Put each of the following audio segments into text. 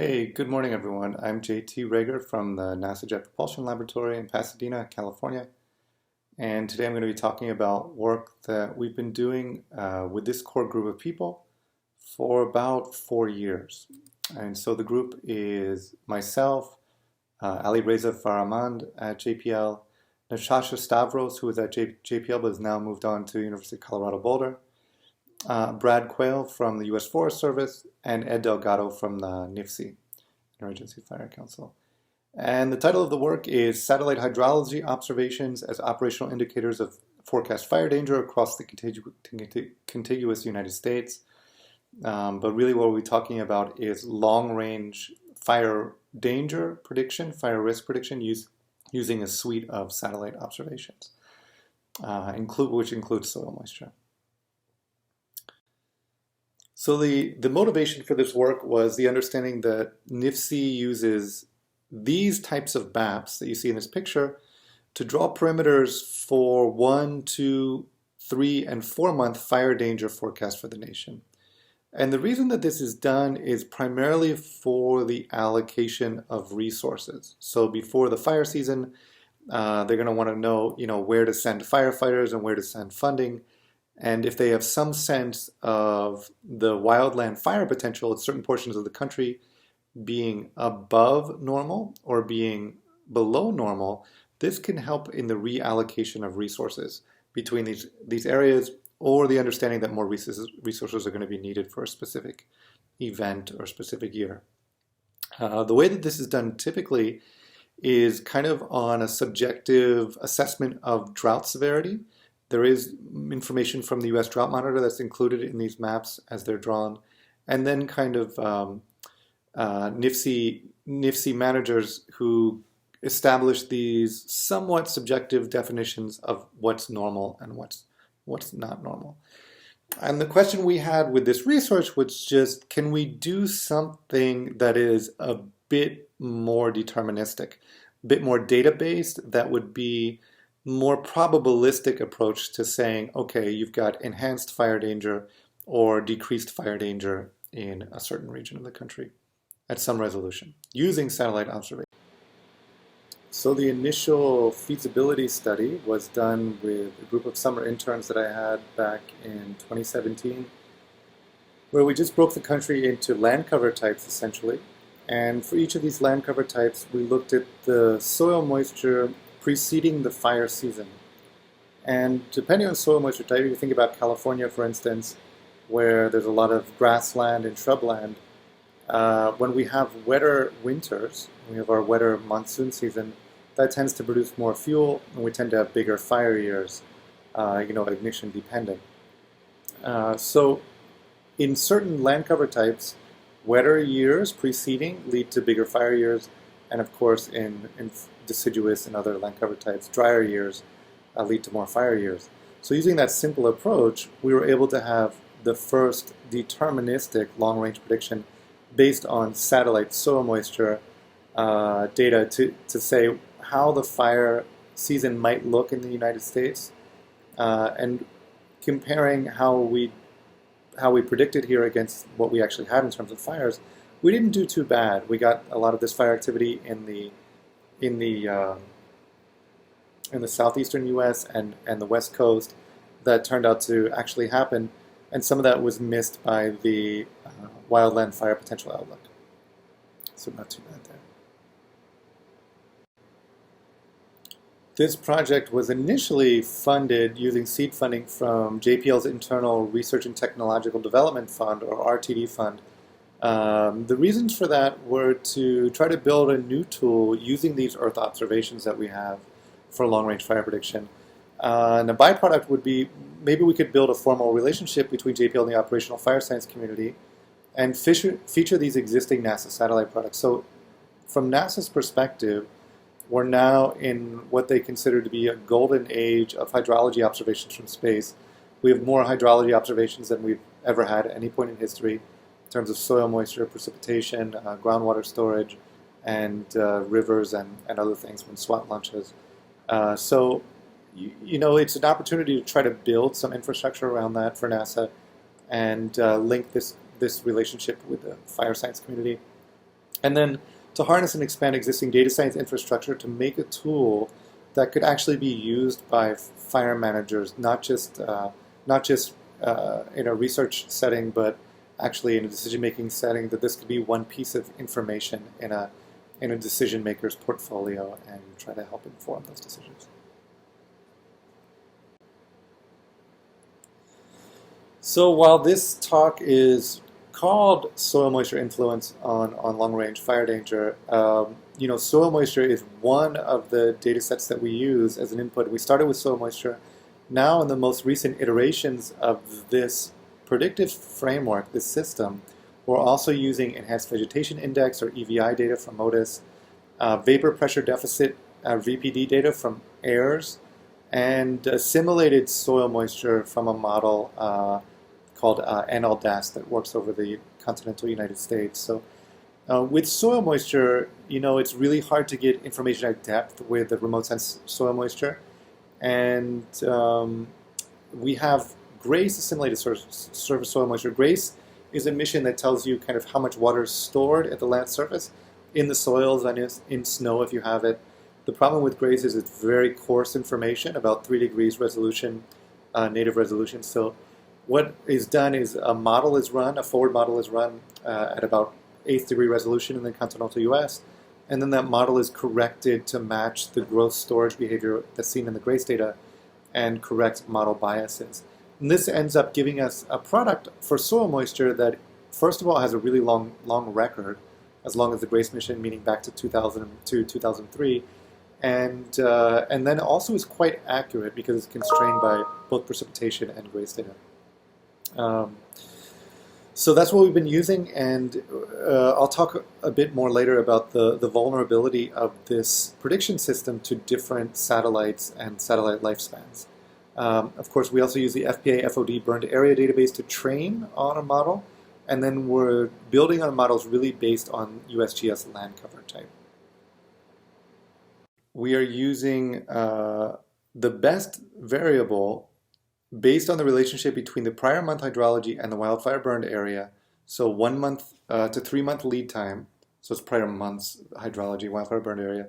Hey, good morning, everyone. I'm JT Reager from the NASA Jet Propulsion Laboratory in Pasadena, California. And today I'm going to be talking about work that we've been doing with this core group of people for about 4 years. And so the group is myself, Ali Reza Faramand at JPL, Natasha Stavros, who was at JPL but has now moved on to University of Colorado Boulder, Brad Quayle from the U.S. Forest Service, and Ed Delgado from the NIFC, Interagency Fire Council. And the title of the work is Satellite Hydrology Observations as Operational Indicators of Forecast Fire Danger Across the Contiguous United States. But really what we're talking about is long-range fire danger prediction, fire risk prediction using a suite of satellite observations, which includes soil moisture. So the motivation for this work was the understanding that NIFC uses these types of maps that you see in this picture to draw perimeters for 1, 2, 3, and 4-month fire danger forecast for the nation. And the reason that this is done is primarily for the allocation of resources. So before the fire season, they're going to want to know, where to send firefighters and where to send funding. And if they have some sense of the wildland fire potential at certain portions of the country being above normal or being below normal, this can help in the reallocation of resources between these areas, or the understanding that more resources are going to be needed for a specific event or specific year. The way that this is done typically is kind of on a subjective assessment of drought severity. There is information from the U.S. Drought Monitor that's included in these maps as they're drawn, and then kind of NIFC managers who establish these somewhat subjective definitions of what's normal and what's not normal. And the question we had with this research was just, can we do something that is a bit more deterministic, a bit more data-based, that would be more probabilistic approach to saying, okay, you've got enhanced fire danger or decreased fire danger in a certain region of the country at some resolution using satellite observation. So the initial feasibility study was done with a group of summer interns that I had back in 2017, where we just broke the country into land cover types essentially. And for each of these land cover types, we looked at the soil moisture preceding the fire season. And depending on soil moisture type, if you think about California, for instance, where there's a lot of grassland and shrubland, when we have wetter winters, we have our wetter monsoon season, that tends to produce more fuel, and we tend to have bigger fire years, ignition dependent. So in certain land cover types, wetter years preceding lead to bigger fire years, and of course in deciduous and other land cover types, drier years lead to more fire years. So using that simple approach, we were able to have the first deterministic long-range prediction based on satellite soil moisture data to say how the fire season might look in the United States, and comparing how we predicted here against what we actually had in terms of fires. We didn't do too bad. We got a lot of this fire activity in the southeastern U.S. and the West Coast that turned out to actually happen, and some of that was missed by the wildland fire potential outlook. So not too bad there. This project was initially funded using seed funding from JPL's Internal Research and Technological Development Fund, or RTD fund. The reasons for that were to try to build a new tool using these Earth observations that we have for long-range fire prediction. And the byproduct would be maybe we could build a formal relationship between JPL and the operational fire science community and feature these existing NASA satellite products. So from NASA's perspective, we're now in what they consider to be a golden age of hydrology observations from space. We have more hydrology observations than we've ever had at any point in history in terms of soil moisture, precipitation, groundwater storage, and rivers and other things when SWAT launches. So it's an opportunity to try to build some infrastructure around that for NASA and link this relationship with the fire science community. And then to harness and expand existing data science infrastructure to make a tool that could actually be used by fire managers, not just in a research setting, but actually in a decision-making setting, that this could be one piece of information in a decision maker's portfolio and try to help inform those decisions. So while this talk is called Soil Moisture Influence on Long-Range Fire Danger, soil moisture is one of the data sets that we use as an input. We started with soil moisture. Now in the most recent iterations of this predictive framework, this system, we're also using Enhanced Vegetation Index, or EVI, data from MODIS, vapor pressure deficit, VPD data from AIRS, and simulated soil moisture from a model called NLDAS that works over the continental United States. So with soil moisture, it's really hard to get information at depth with the remote sense soil moisture. And we have GRACE, assimilated surface soil moisture. GRACE is a mission that tells you kind of how much water is stored at the land surface, in the soils and in snow if you have it. The problem with GRACE is it's very coarse information, about 3 degrees resolution, native resolution. So what is done is a model is run, a forward model is run at about 8th degree resolution in the continental US, and then that model is corrected to match the gross storage behavior that's seen in the GRACE data and correct model biases. And this ends up giving us a product for soil moisture that, first of all, has a really long record, as long as the GRACE mission, meaning back to 2002, 2003, and then also is quite accurate because it's constrained by both precipitation and GRACE data. So that's what we've been using, and I'll talk a bit more later about the vulnerability of this prediction system to different satellites and satellite lifespans. Of course, we also use the FPA FOD burned area database to train on a model, and then we're building our models really based on USGS land cover type. We are using the best variable based on the relationship between the prior month hydrology and the wildfire burned area. So 1 month to 3 month lead time. So it's prior month's hydrology, wildfire burned area,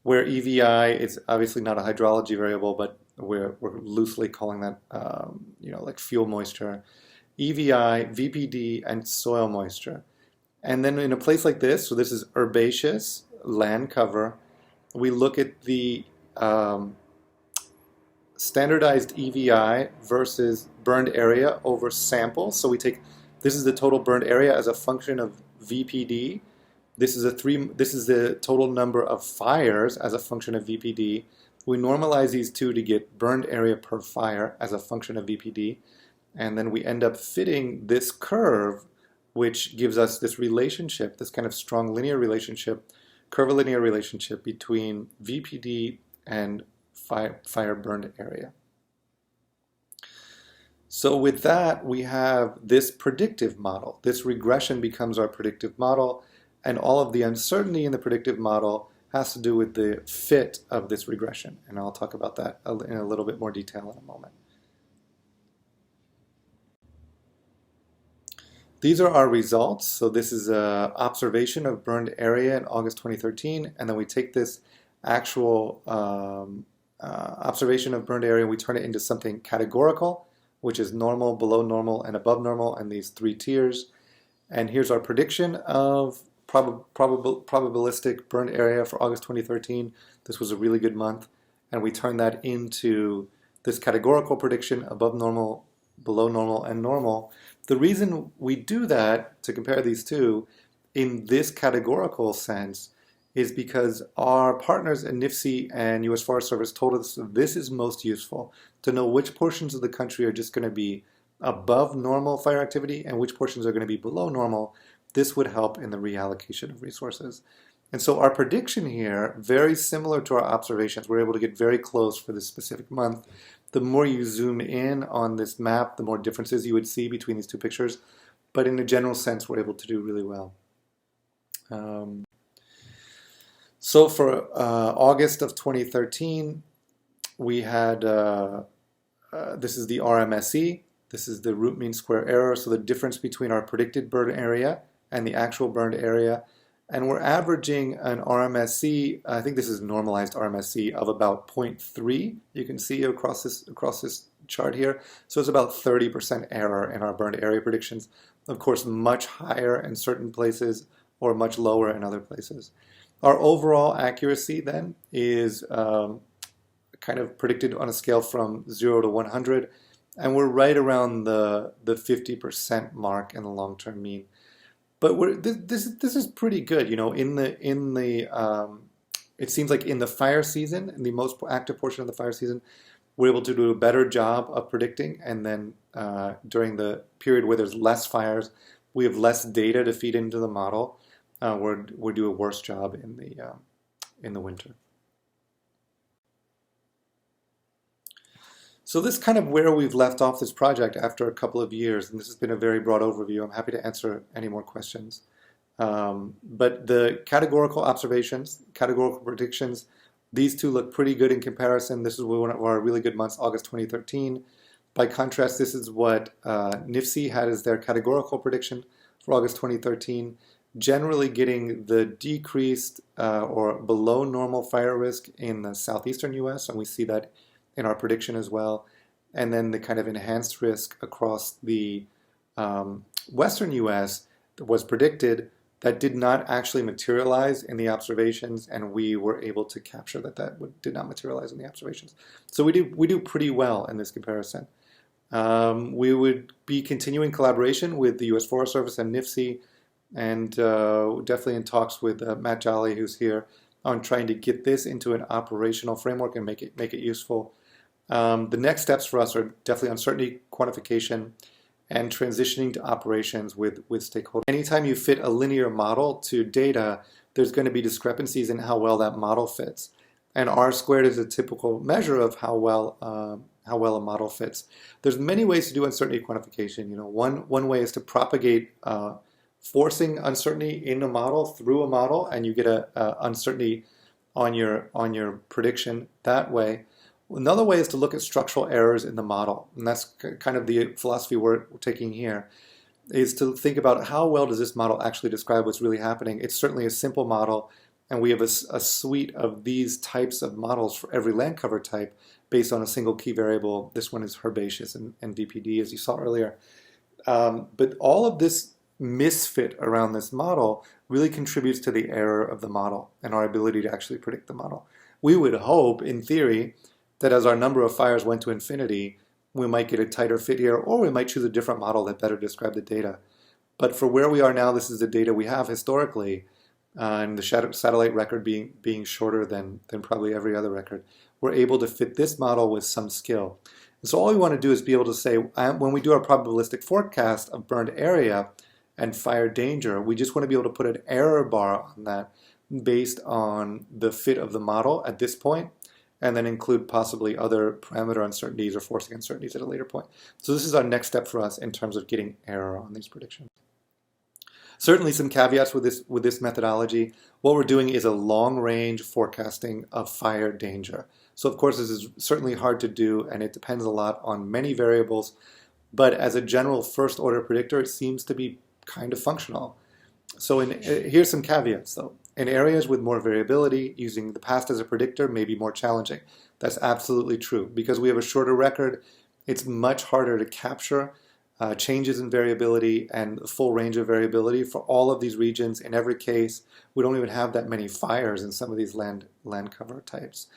where EVI is obviously not a hydrology variable, but we're loosely calling that, like fuel moisture, EVI, VPD, and soil moisture. And then in a place like this, so this is herbaceous land cover, we look at the standardized EVI versus burned area over samples. So we take, this is the total burned area as a function of VPD. This is the total number of fires as a function of VPD. We normalize these two to get burned area per fire as a function of VPD. And then we end up fitting this curve, which gives us this relationship, this kind of strong linear relationship, curvilinear relationship between VPD and fire burned area. So with that, we have this predictive model. This regression becomes our predictive model, and all of the uncertainty in the predictive model has to do with the fit of this regression. And I'll talk about that in a little bit more detail in a moment. These are our results. So this is an observation of burned area in August 2013, and then we take this actual observation of burned area, we turn it into something categorical, which is normal, below normal, and above normal, and these 3 tiers. And here's our prediction of probabilistic burned area for August 2013. This was a really good month, and we turn that into this categorical prediction, above normal, below normal, and normal. The reason we do that, to compare these two, in this categorical sense, is because our partners at NIFC and U.S. Forest Service told us this is most useful, to know which portions of the country are just going to be above normal fire activity and which portions are going to be below normal. This would help in the reallocation of resources. And so our prediction here, very similar to our observations, we're able to get very close for this specific month. The more you zoom in on this map, the more differences you would see between these two pictures. But in a general sense, we're able to do really well. So for August of 2013, we had, this is the RMSE, this is the root mean square error, so the difference between our predicted burned area and the actual burned area. and we're averaging an RMSC, I think this is normalized RMSC, of about 0.3. You can see across this chart here. So it's about 30% error in our burned area predictions. Of course, much higher in certain places or much lower in other places. Our overall accuracy then is kind of predicted on a scale from 0 to 100, and we're right around the 50% mark in the long-term mean. But this is pretty good, you know. It seems like in the fire season, in the most active portion of the fire season, we're able to do a better job of predicting, and then during the period where there's less fires, we have less data to feed into the model. We do a worse job in the winter. So this is kind of where we've left off this project after a couple of years, and this has been a very broad overview. I'm happy to answer any more questions. But the categorical observations, categorical predictions, these two look pretty good in comparison. This is one of our really good months, August 2013. By contrast, this is what NIFC had as their categorical prediction for August 2013, generally getting the decreased or below normal fire risk in the southeastern US, and we see that in our prediction as well, and then the kind of enhanced risk across the western US that was predicted that did not actually materialize in the observations, and we were able to capture that did not materialize in the observations. So we do pretty well in this comparison. We would be continuing collaboration with the US Forest Service and NIFC, and definitely in talks with Matt Jolly, who's here, on trying to get this into an operational framework and make it useful. The next steps for us are definitely uncertainty quantification and transitioning to operations with stakeholders. Anytime you fit a linear model to data, there's going to be discrepancies in how well that model fits. And R squared is a typical measure of how well a model fits. There's many ways to do uncertainty quantification. You know, one way is to propagate forcing uncertainty in a model through a model, and you get a uncertainty on your prediction that way. Another way is to look at structural errors in the model, and that's kind of the philosophy we're taking here, is to think about how well does this model actually describe what's really happening. It's certainly a simple model, and we have a suite of these types of models for every land cover type based on a single key variable. This one is herbaceous and VPD, as you saw earlier. But all of this misfit around this model really contributes to the error of the model and our ability to actually predict the model. We would hope, in theory, that as our number of fires went to infinity, we might get a tighter fit here, or we might choose a different model that better described the data. But for where we are now, this is the data we have historically, and the satellite record being shorter than probably every other record. We're able to fit this model with some skill. And so all we want to do is be able to say, when we do our probabilistic forecast of burned area and fire danger, we just want to be able to put an error bar on that based on the fit of the model at this point, and then include possibly other parameter uncertainties or forcing uncertainties at a later point. So this is our next step for us in terms of getting error on these predictions. Certainly some caveats with this methodology. What we're doing is a long-range forecasting of fire danger. So of course this is certainly hard to do, and it depends a lot on many variables, but as a general first-order predictor, it seems to be kind of functional. So here's some caveats though. In areas with more variability, using the past as a predictor may be more challenging. That's absolutely true. Because we have a shorter record, it's much harder to capture changes in variability and the full range of variability for all of these regions. In every case, we don't even have that many fires in some of these land cover types.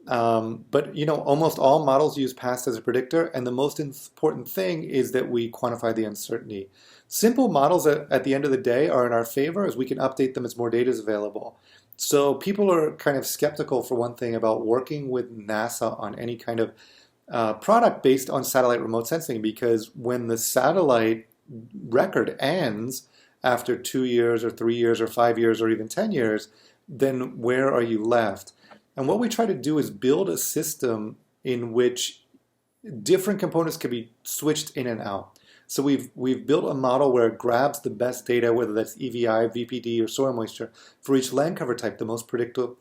But you know, almost all models use past as a predictor, and the most important thing is that we quantify the uncertainty. Simple models at the end of the day are in our favor, as we can update them as more data is available. So people are kind of skeptical, for one thing, about working with NASA on any kind of product based on satellite remote sensing, because when the satellite record ends after 2 years or 3 years or 5 years or even 10 years, then where are you left? And what we try to do is build a system in which different components can be switched in and out. So we've built a model where it grabs the best data, whether that's EVI, VPD, or soil moisture, for each land cover type, the most predictable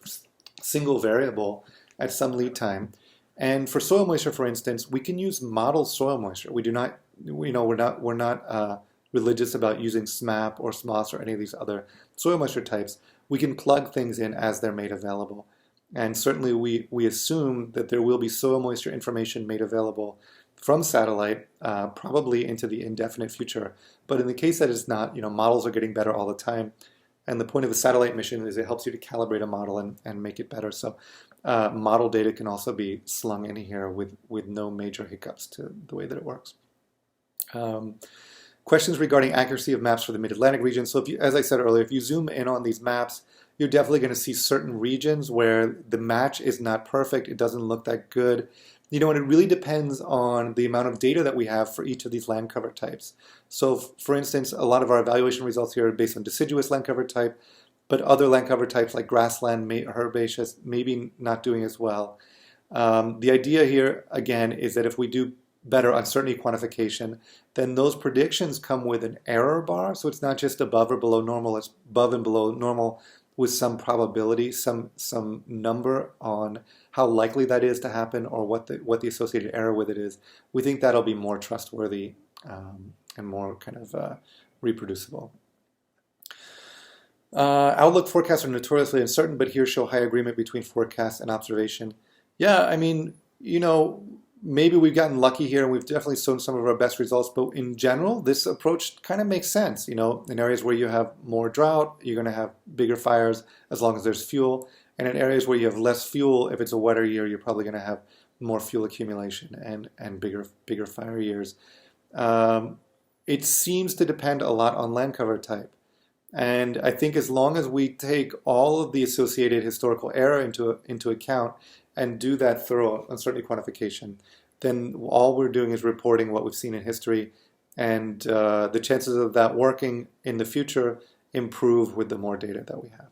single variable at some lead time. And for soil moisture, for instance, we can use model soil moisture. We do not, we're not religious about using SMAP or SMOS or any of these other soil moisture types, we can plug things in as they're made available. And certainly we assume that there will be soil moisture information made available from satellite, probably into the indefinite future. But in the case that it's not, models are getting better all the time. And the point of a satellite mission is it helps you to calibrate a model and make it better. So model data can also be slung in here with no major hiccups to the way that it works. Questions regarding accuracy of maps for the Mid-Atlantic region. So if you, as I said earlier, if you zoom in on these maps, you're definitely going to see certain regions where the match is not perfect. It doesn't look that good. And it really depends on the amount of data that we have for each of these land cover types. So for instance, a lot of our evaluation results here are based on deciduous land cover type, but other land cover types like grassland, herbaceous, maybe not doing as well. The idea here, again, is that if we do better uncertainty quantification, then those predictions come with an error bar. So it's not just above or below normal, it's above and below normal with some probability, some number on how likely that is to happen or what the associated error with it is. We think that'll be more trustworthy and more kind of reproducible. Outlook forecasts are notoriously uncertain, but here show high agreement between forecast and observation. Yeah, I mean, maybe we've gotten lucky here and we've definitely shown some of our best results, but in general, this approach kind of makes sense. In areas where you have more drought, you're going to have bigger fires as long as there's fuel. And in areas where you have less fuel, if it's a wetter year, you're probably going to have more fuel accumulation and bigger fire years. It seems to depend a lot on land cover type. And I think as long as we take all of the associated historical error into account and do that thorough uncertainty quantification, then all we're doing is reporting what we've seen in history, and the chances of that working in the future improve with the more data that we have.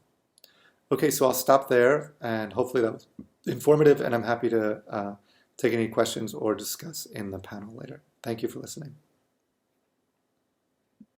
Okay, so I'll stop there, and hopefully that was informative, and I'm happy to take any questions or discuss in the panel later. Thank you for listening.